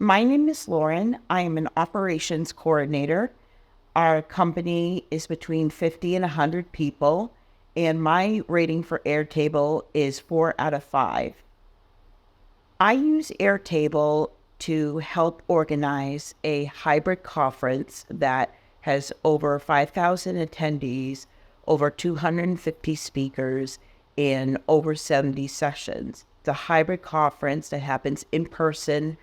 My name is Lauren. I am an operations coordinator. Our company is between 50 and 100 people, and my rating for Airtable is 4 out of 5. I use Airtable to help organize a hybrid conference that has over 5,000 attendees, over 250 speakers, and over 70 sessions. It's a hybrid conference that happens in person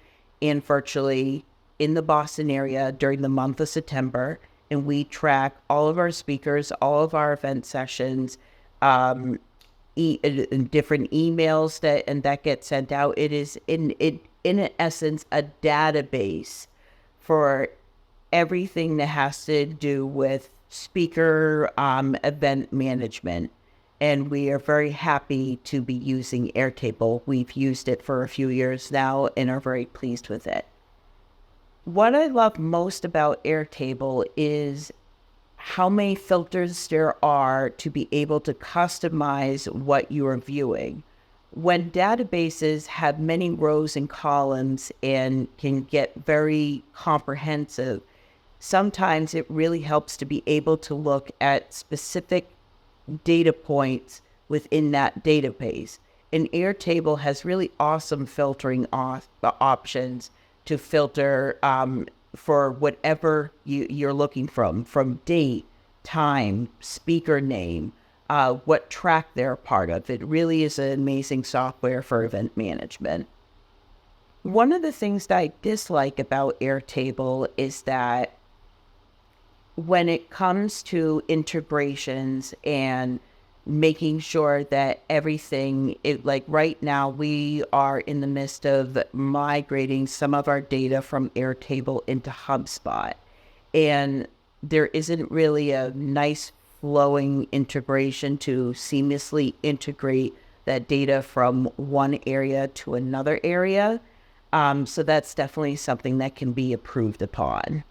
and virtually in the Boston area during the month of September. And we track all of our speakers, all of our event sessions, different emails that get sent out. It is in essence a database for everything that has to do with speaker event management. And we are very happy to be using Airtable. We've used it for a few years now and are very pleased with it. What I love most about Airtable is how many filters there are to be able to customize what you are viewing. When databases have many rows and columns and can get very comprehensive, sometimes it really helps to be able to look at specific data points within that database. And Airtable has really awesome filtering options to filter for whatever you're looking from date, time, speaker name, what track they're part of. It really is an amazing software for event management. One of the things that I dislike about Airtable is that when it comes to integrations and making sure that everything, like right now, we are in the midst of migrating some of our data from Airtable into HubSpot. And there isn't really a nice flowing integration to seamlessly integrate that data from one area to another area. So that's definitely something that can be improved upon.